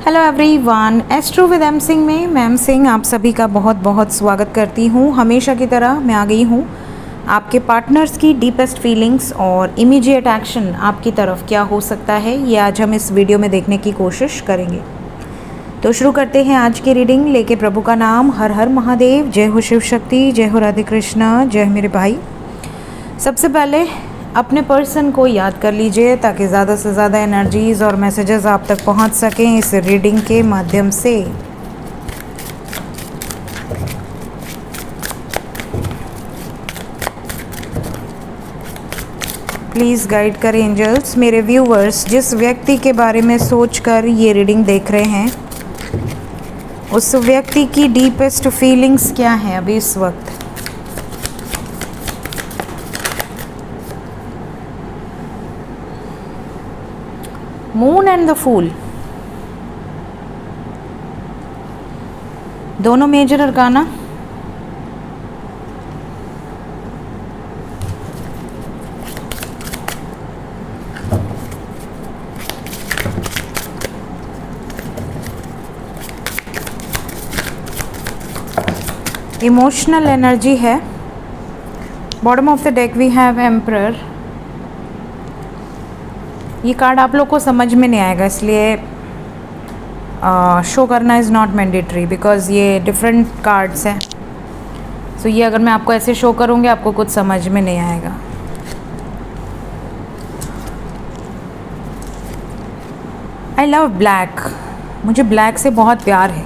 Hello everyone, astro with M Singh में ma'am Singh आप सभी का बहुत बहुत स्वागत करती हूँ। हमेशा की तरह मैं आ गई हूँ आपके पार्टनर्स की डीपेस्ट फीलिंग्स और इमीडिएट एक्शन आपकी तरफ क्या हो सकता है, ये आज हम इस वीडियो में देखने की कोशिश करेंगे। तो शुरू करते हैं आज की रीडिंग लेके प्रभु का नाम। हर हर महादेव, जय हो शिव शक्ति, जय हो राधे कृष्णा, जय मेरे भाई। सबसे पहले अपने पर्सन को याद कर लीजिए ताकि ज़्यादा से ज़्यादा एनर्जीज़ और मैसेजेस आप तक पहुंच सकें इस रीडिंग के माध्यम से। प्लीज़ गाइड करें एंजल्स। मेरे व्यूवर्स जिस व्यक्ति के बारे में सोचकर ये रीडिंग देख रहे हैं उस व्यक्ति की डीपेस्ट फीलिंग्स क्या हैं अभी इस वक्त। मून एंड द फूल दोनों मेजर अरकाना। इमोशनल एनर्जी है। Bottom of the deck we have emperor. ये कार्ड आप लोग को समझ में नहीं आएगा इसलिए शो करना इज़ नॉट मैंडेटरी बिकॉज ये डिफरेंट कार्ड्स हैं। सो ये अगर मैं आपको ऐसे शो करूँगी आपको कुछ समझ में नहीं आएगा। I love black. मुझे ब्लैक से बहुत प्यार है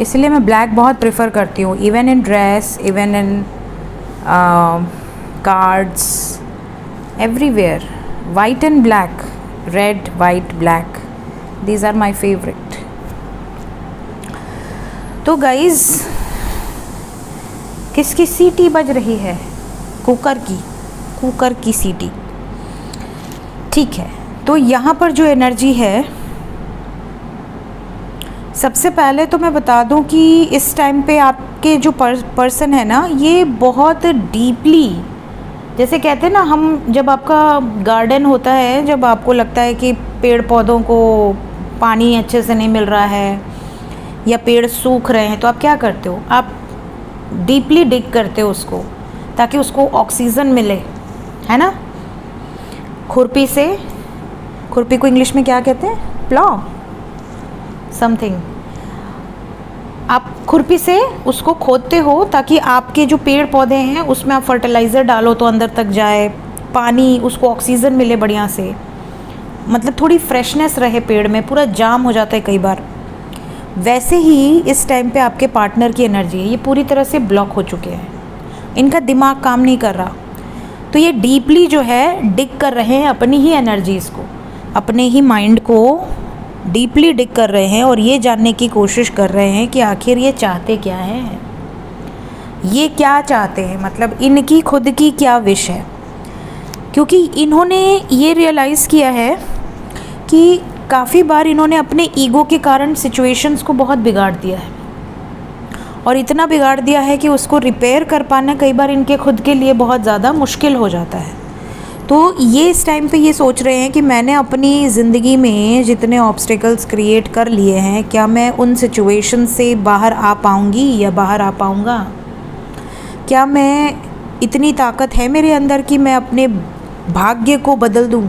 इसलिए मैं ब्लैक बहुत प्रेफर करती हूँ। Even in dress, even in cards, everywhere. White and black, red, white, black, these are my favorite. तो गाइज किसकी सीटी बज रही है? कुकर की सीटी। ठीक है, तो यहाँ पर जो एनर्जी है, सबसे पहले तो मैं बता दूँ कि इस टाइम पे आपके जो पर्सन है ना, ये बहुत डीपली, जैसे कहते हैं ना हम, जब आपका गार्डन होता है, जब आपको लगता है कि पेड़ पौधों को पानी अच्छे से नहीं मिल रहा है या पेड़ सूख रहे हैं, तो आप क्या करते हो? आप डीपली डिग करते हो उसको ताकि उसको ऑक्सीजन मिले, है ना। खुरपी को इंग्लिश में क्या कहते हैं? Plough something. आप खुरपी से उसको खोदते हो ताकि आपके जो पेड़ पौधे हैं उसमें आप फर्टिलाइज़र डालो तो अंदर तक जाए, पानी, उसको ऑक्सीजन मिले बढ़िया से, मतलब थोड़ी फ्रेशनेस रहे पेड़ में। पूरा जाम हो जाता है कई बार। वैसे ही इस टाइम पे आपके पार्टनर की एनर्जी है, ये पूरी तरह से ब्लॉक हो चुके हैं, इनका दिमाग काम नहीं कर रहा। तो ये डीपली जो है डिग कर रहे हैं अपनी ही एनर्जीज़ को, अपने ही माइंड को डीपली डिग कर रहे हैं और ये जानने की कोशिश कर रहे हैं कि आखिर ये चाहते क्या हैं, ये क्या चाहते हैं, मतलब इनकी खुद की क्या विश है। क्योंकि इन्होंने ये रियलाइज़ किया है कि काफ़ी बार इन्होंने अपने ईगो के कारण सिचुएशंस को बहुत बिगाड़ दिया है और इतना बिगाड़ दिया है कि उसको रिपेयर कर पाना कई बार इनके खुद के लिए बहुत ज़्यादा मुश्किल हो जाता है। तो ये इस टाइम पे ये सोच रहे हैं कि मैंने अपनी ज़िंदगी में जितने ऑब्स्टिकल्स क्रिएट कर लिए हैं, क्या मैं उन सिचुएशन से बाहर आ पाऊँगी या बाहर आ पाऊँगा? क्या मैं, इतनी ताकत है मेरे अंदर कि मैं अपने भाग्य को बदल दूँ?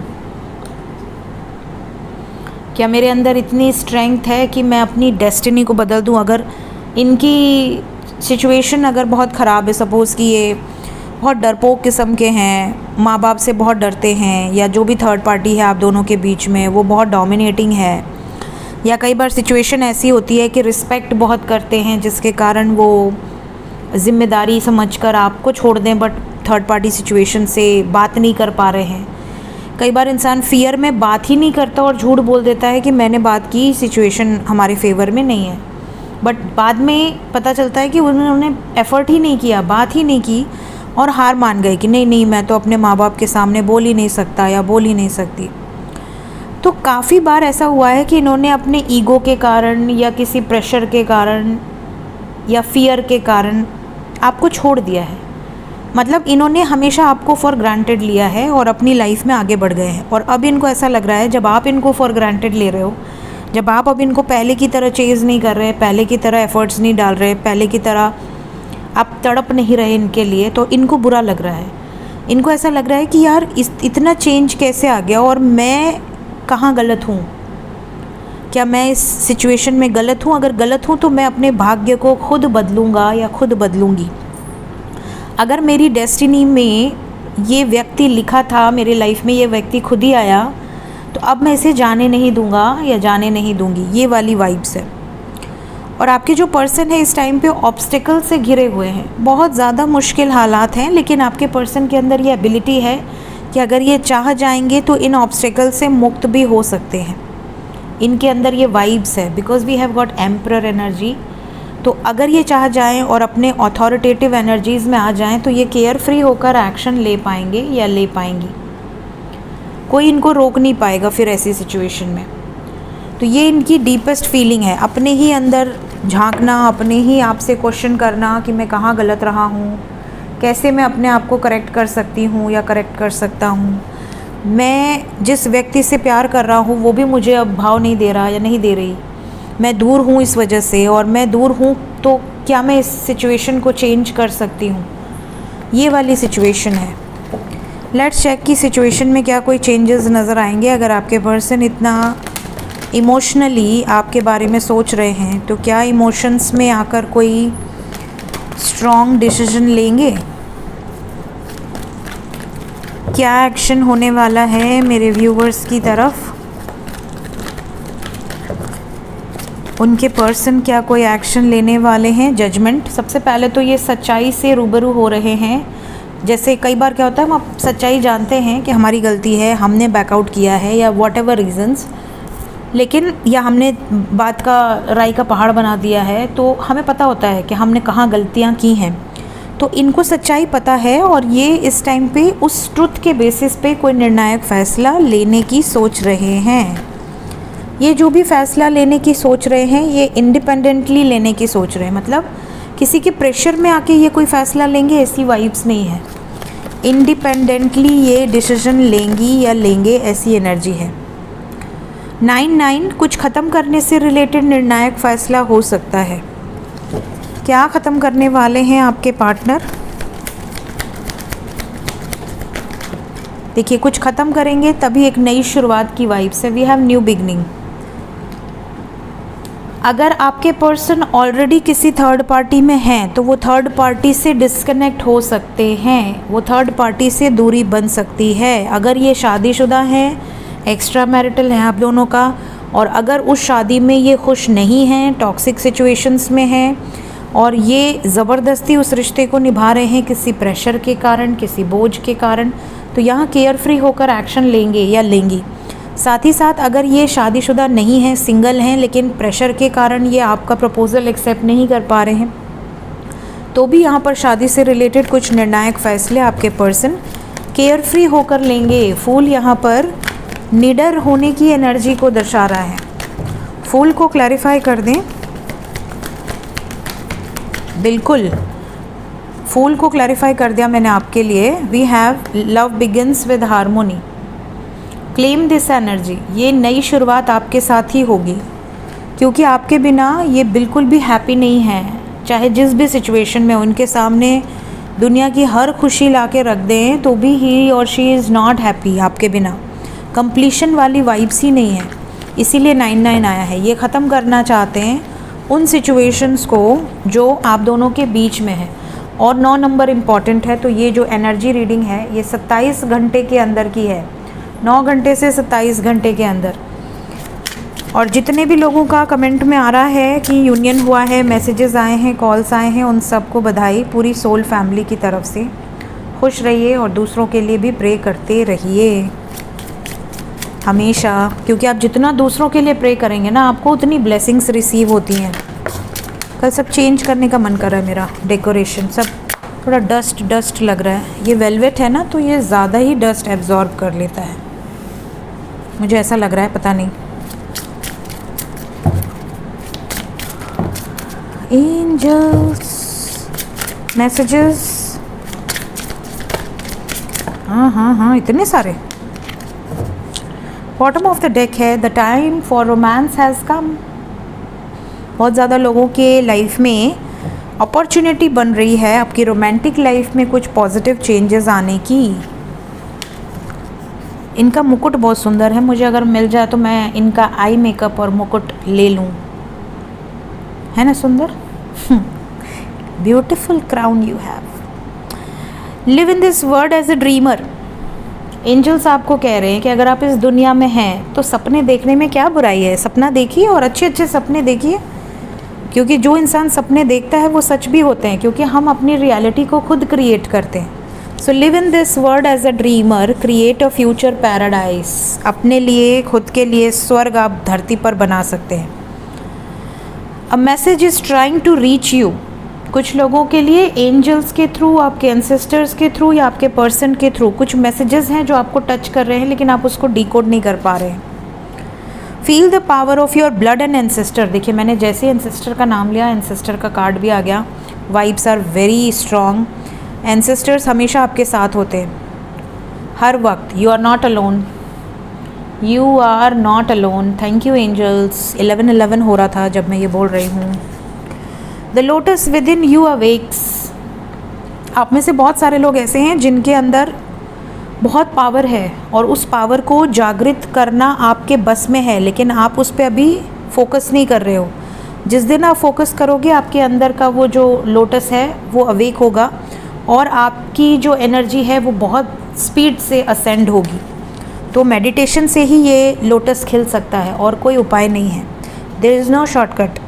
क्या मेरे अंदर इतनी स्ट्रेंथ है कि मैं अपनी डेस्टिनी को बदल दूँ? अगर इनकी सिचुएशन अगर बहुत ख़राब है, सपोज़ कि ये बहुत डरपोक किस्म के हैं, माँ बाप से बहुत डरते हैं, या जो भी थर्ड पार्टी है आप दोनों के बीच में वो बहुत डोमिनेटिंग है, या कई बार सिचुएशन ऐसी होती है कि रिस्पेक्ट बहुत करते हैं जिसके कारण वो ज़िम्मेदारी समझकर आपको छोड़ दें, बट थर्ड पार्टी सिचुएशन से बात नहीं कर पा रहे हैं। कई बार इंसान फियर में बात ही नहीं करता और झूठ बोल देता है कि मैंने बात की, सिचुएशन हमारे फेवर में नहीं है, बट बाद में पता चलता है कि उन्होंने एफ़र्ट ही नहीं किया, बात ही नहीं की और हार मान गए कि नहीं मैं तो अपने माँ बाप के सामने बोल ही नहीं सकता या बोल ही नहीं सकती। तो काफ़ी बार ऐसा हुआ है कि इन्होंने अपने ईगो के कारण या किसी प्रेशर के कारण या फियर के कारण आपको छोड़ दिया है। मतलब इन्होंने हमेशा आपको फॉर ग्रांटेड लिया है और अपनी लाइफ में आगे बढ़ गए हैं, और अब इनको ऐसा लग रहा है जब आप इनको फॉर ग्रांटेड ले रहे हो, जब आप अब इनको पहले की तरह चेज़ नहीं कर रहे, पहले की तरह एफ़र्ट्स नहीं डाल रहे, पहले की तरह आप तड़प नहीं रहे इनके लिए, तो इनको बुरा लग रहा है। इनको ऐसा लग रहा है कि यार इतना चेंज कैसे आ गया और मैं कहाँ गलत हूँ, क्या मैं इस सिचुएशन में गलत हूँ? अगर गलत हूँ तो मैं अपने भाग्य को खुद बदलूँगा या खुद बदलूँगी। अगर मेरी डेस्टिनी में ये व्यक्ति लिखा था, मेरे लाइफ में ये व्यक्ति खुद ही आया, तो अब मैं इसे जाने नहीं दूंगा या जाने नहीं दूंगी, ये वाली वाइब्स है। और आपके जो पर्सन है इस टाइम पे ऑब्स्टिकल से घिरे हुए हैं, बहुत ज़्यादा मुश्किल हालात हैं, लेकिन आपके पर्सन के अंदर ये एबिलिटी है कि अगर ये चाह जाएंगे तो इन ऑब्स्टिकल से मुक्त भी हो सकते हैं। इनके अंदर ये वाइब्स है, because we have got emperor energy. तो अगर ये चाह जाएं और अपने अथॉरिटेटिव एनर्जीज़ में आ जाएं तो ये केयर फ्री होकर एक्शन ले पाएंगे या ले पाएंगी, कोई इनको रोक नहीं पाएगा फिर ऐसी सिचुएशन में। तो ये इनकी डीपेस्ट फीलिंग है, अपने ही अंदर झांकना, अपने ही आप से क्वेश्चन करना कि मैं कहाँ गलत रहा हूँ, कैसे मैं अपने आप को करेक्ट कर सकती हूँ या करेक्ट कर सकता हूँ, मैं जिस व्यक्ति से प्यार कर रहा हूँ वो भी मुझे अब भाव नहीं दे रहा या नहीं दे रही, मैं दूर हूँ इस वजह से, और मैं दूर हूँ तो क्या मैं इस सिचुएशन को चेंज कर सकती हूँ, ये वाली सिचुएशन है। लेट्स चेक कि सिचुएशन में क्या कोई चेंजेस नज़र आएंगे। अगर आपके पर्सन इतना इमोशनली आपके बारे में सोच रहे हैं तो क्या इमोशंस में आकर कोई स्ट्रॉन्ग डिसीजन लेंगे, क्या एक्शन होने वाला है मेरे व्यूवर्स की तरफ, उनके पर्सन क्या कोई एक्शन लेने वाले हैं। जजमेंट, सबसे पहले तो ये सच्चाई से रूबरू हो रहे हैं। जैसे कई बार क्या होता है, हम सच्चाई जानते हैं कि हमारी गलती है, हमने बैकआउट किया है या वॉट एवर रीज़न्स, लेकिन या हमने बात का राई का पहाड़ बना दिया है, तो हमें पता होता है कि हमने कहाँ गलतियाँ की हैं। तो इनको सच्चाई पता है और ये इस टाइम पे उस ट्रुथ के बेसिस पे कोई निर्णायक फ़ैसला लेने की सोच रहे हैं। ये जो भी फ़ैसला लेने की सोच रहे हैं ये इंडिपेंडेंटली लेने की सोच रहे हैं, मतलब किसी के प्रेशर में आके ये कोई फ़ैसला लेंगे ऐसी वाइब्स नहीं है। इंडिपेंडेंटली ये डिसीजन लेंगी या लेंगे ऐसी एनर्जी है। 9-9 कुछ ख़त्म करने से रिलेटेड निर्णायक फ़ैसला हो सकता है। क्या ख़त्म करने वाले हैं आपके पार्टनर? देखिए, कुछ ख़त्म करेंगे तभी एक नई शुरुआत की वाइब्स है। We have new beginning. अगर आपके पर्सन ऑलरेडी किसी थर्ड पार्टी में हैं तो वो थर्ड पार्टी से डिस्कनेक्ट हो सकते हैं, वो थर्ड पार्टी से दूरी बन सकती है। अगर ये शादीशुदा हैं, एक्स्ट्रा मैरिटल है आप दोनों का, और अगर उस शादी में ये खुश नहीं हैं, टॉक्सिक सिचुएशंस में हैं और ये ज़बरदस्ती उस रिश्ते को निभा रहे हैं किसी प्रेशर के कारण, किसी बोझ के कारण, तो यहाँ केयर फ्री होकर एक्शन लेंगे या लेंगी। साथ ही साथ अगर ये शादीशुदा नहीं हैं, सिंगल हैं, लेकिन प्रेशर के कारण ये आपका प्रपोज़ल एक्सेप्ट नहीं कर पा रहे हैं, तो भी यहाँ पर शादी से रिलेटेड कुछ निर्णायक फ़ैसले आपके पर्सन केयर फ्री होकर लेंगे। फूल यहाँ पर निडर होने की एनर्जी को दर्शा रहा है। फूल को क्लैरिफाई कर दें। बिल्कुल, फूल को क्लैरिफाई कर दिया मैंने आपके लिए। We have love begins with harmony. Claim this energy. ये नई शुरुआत आपके साथ ही होगी, क्योंकि आपके बिना ये बिल्कुल भी हैप्पी नहीं है। चाहे जिस भी सिचुएशन में उनके सामने दुनिया की हर खुशी ला के रख दें तो भी ही और शी इज़ नॉट हैप्पी आपके बिना। कंप्लीशन वाली वाइब्स ही नहीं है, इसीलिए 9-9 आया है। ये ख़त्म करना चाहते हैं उन सिचुएशंस को जो आप दोनों के बीच में है। और 9 नंबर इम्पॉर्टेंट है, तो ये जो एनर्जी रीडिंग है ये 27 घंटे के अंदर की है, 9 घंटे से 27 घंटे के अंदर। और जितने भी लोगों का कमेंट में आ रहा है कि यूनियन हुआ है, मैसेजेस आए हैं, कॉल्स आए हैं, उन सबको बधाई पूरी सोल फैमिली की तरफ से। खुश रहिए और दूसरों के लिए भी प्रे करते रहिए हमेशा, क्योंकि आप जितना दूसरों के लिए प्रे करेंगे ना, आपको उतनी ब्लेसिंग्स रिसीव होती हैं। कल सब चेंज करने का मन कर रहा है मेरा। डेकोरेशन सब थोड़ा डस्ट लग रहा है। ये वेलवेट है ना, तो ये ज़्यादा ही डस्ट एब्जॉर्ब कर लेता है, मुझे ऐसा लग रहा है, पता नहीं। एंजल्स मैसेजेस, हाँ, इतने सारे। बॉटम ऑफ द डेक है the time for romance has come. बहुत ज़्यादा लोगों के लाइफ में अपॉर्चुनिटी बन रही है आपकी रोमांटिक लाइफ में कुछ पॉजिटिव चेंजेस आने की। इनका मुकुट बहुत सुंदर है, मुझे अगर मिल जाए तो मैं इनका आई मेकअप और मुकुट ले लूँ, है ना सुंदर। Beautiful crown you have. Live in this world as a dreamer. Angels आपको कह रहे हैं कि अगर आप इस दुनिया में हैं तो सपने देखने में क्या बुराई है। सपना देखिए और अच्छे अच्छे सपने देखिए, क्योंकि जो इंसान सपने देखता है वो सच भी होते हैं, क्योंकि हम अपनी रियलिटी को खुद क्रिएट करते हैं। So live in this world as a dreamer, create a future paradise. अपने लिए, खुद के लिए स्वर्ग आप धरती पर बना सकते हैं। A message is trying to reach you. कुछ लोगों के लिए एंजल्स के थ्रू, आपके एंसेस्टर्स के थ्रू या आपके पर्सन के थ्रू कुछ मैसेजेस हैं जो आपको टच कर रहे हैं, लेकिन आप उसको डिकोड नहीं कर पा रहे हैं। Feel the power of your blood and ancestor. देखिए मैंने जैसे एंसेस्टर का नाम लिया, एंसेस्टर का कार्ड भी आ गया। Vibes are very strong. Ancestors हमेशा आपके साथ होते हैं हर वक्त। You are not alone, you are not alone. Thank you angels. 11-11 हो रहा था जब मैं ये बोल रही हूँ। The lotus with in you awakes. आप में से बहुत सारे लोग ऐसे हैं जिनके अंदर बहुत पावर है और उस पावर को जागृत करना आपके बस में है, लेकिन आप उस पर अभी फोकस नहीं कर रहे हो। जिस दिन आप फोकस करोगे आपके अंदर का वो जो लोटस है वो अवेक होगा और आपकी जो एनर्जी है वो बहुत स्पीड से असेंड होगी। तो मेडिटेशन से ही ये लोटस खिल सकता है और कोई उपाय नहीं है। There is no shortcut.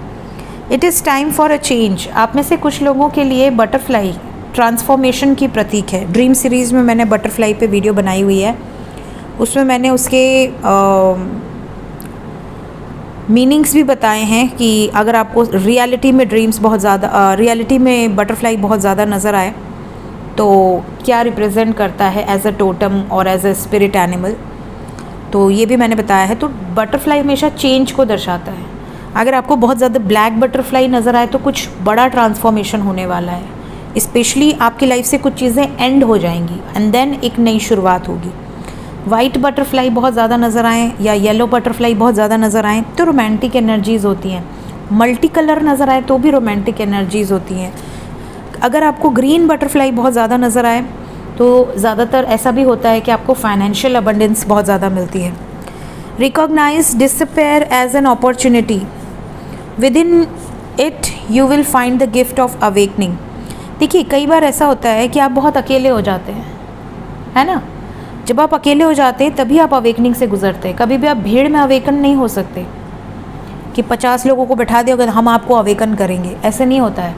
It is time for a change. आप में से कुछ लोगों के लिए बटरफ्लाई ट्रांसफॉर्मेशन की प्रतीक है। ड्रीम सीरीज़ में मैंने बटरफ्लाई पे वीडियो बनाई हुई है, उसमें मैंने उसके मीनिंग्स भी बताए हैं कि अगर आपको रियलिटी में ड्रीम्स बहुत ज़्यादा रियलिटी में बटरफ्लाई बहुत ज़्यादा नज़र आए तो क्या रिप्रेजेंट करता है एज अ टोटम और एज अ स्पिरिट एनिमल, तो ये भी मैंने बताया है। तो बटरफ्लाई हमेशा चेंज को दर्शाता है। अगर आपको बहुत ज़्यादा ब्लैक बटरफ्लाई नज़र आए तो कुछ बड़ा ट्रांसफॉर्मेशन होने वाला है। स्पेशली आपकी लाइफ से कुछ चीज़ें एंड हो जाएंगी एंड देन एक नई शुरुआत होगी। वाइट बटरफ्लाई बहुत ज़्यादा नज़र आएँ या येलो बटरफ्लाई बहुत ज़्यादा नज़र आएँ तो रोमांटिक एनर्जीज़ होती हैं। मल्टी कलर नज़र आए तो भी रोमांटिक एनर्जीज़ होती हैं। अगर आपको ग्रीन बटरफ्लाई बहुत ज़्यादा नज़र आए तो ज़्यादातर ऐसा भी होता है कि आपको फाइनेंशियल अबंडेंस बहुत ज़्यादा मिलती है। Recognise disappear as an opportunity, within it you will find the gift of awakening. देखिए कई बार ऐसा होता है कि आप बहुत अकेले हो जाते हैं, है ना। जब आप अकेले हो जाते हैं तभी आप अवेकनिंग से गुजरते हैं। कभी भी आप भीड़ में अवेकन नहीं हो सकते कि 50 लोगों को बैठा दिया अगर हम आपको अवेकन करेंगे, ऐसे नहीं होता है।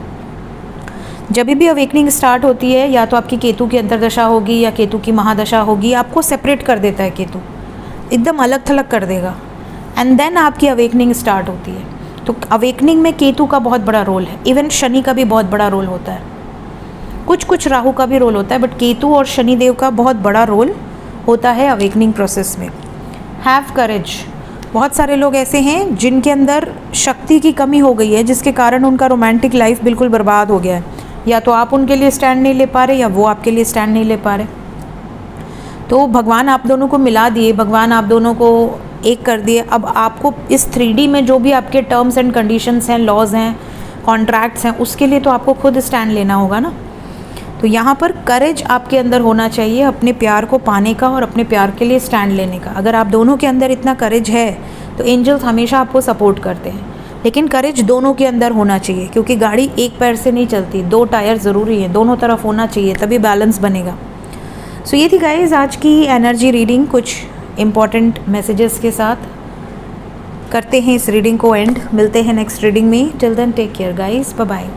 जब भी अवेकनिंग स्टार्ट होती है या तो आपकी केतु की अंतर्दशा होगी या केतु की महादशा होगी, आपको सेपरेट कर देता है केतु, एकदम अलग थलग कर देगा एंड देन आपकी अवेकनिंग स्टार्ट होती है। तो अवेकनिंग में केतु का बहुत बड़ा रोल है, इवन शनि का भी बहुत बड़ा रोल होता है, कुछ राहु का भी रोल होता है, बट केतु और शनि देव का बहुत बड़ा रोल होता है अवेकनिंग प्रोसेस में। Have courage. बहुत सारे लोग ऐसे हैं जिनके अंदर शक्ति की कमी हो गई है जिसके कारण उनका रोमांटिक लाइफ बिल्कुल बर्बाद हो गया है। या तो आप उनके लिए स्टैंड नहीं ले पा रहे या वो आपके लिए स्टैंड नहीं ले पा रहे। तो भगवान आप दोनों को मिला दिए, भगवान आप दोनों को एक कर दिए। अब आपको इस 3D में जो भी आपके टर्म्स एंड कंडीशंस हैं, लॉज हैं, कॉन्ट्रैक्ट्स हैं, उसके लिए तो आपको खुद स्टैंड लेना होगा ना। तो यहाँ पर करेज आपके अंदर होना चाहिए अपने प्यार को पाने का और अपने प्यार के लिए स्टैंड लेने का। अगर आप दोनों के अंदर इतना करेज है तो एंजल्स हमेशा आपको सपोर्ट करते हैं, लेकिन करेज दोनों के अंदर होना चाहिए, क्योंकि गाड़ी एक पैर से नहीं चलती, 2 टायर ज़रूरी है, दोनों तरफ होना चाहिए तभी बैलेंस बनेगा। सो ये थी गाइज आज की एनर्जी रीडिंग, कुछ इम्पॉर्टेंट मैसेजेस के साथ करते हैं इस रीडिंग को एंड। मिलते हैं नेक्स्ट रीडिंग में। Till then take care guys, bye bye.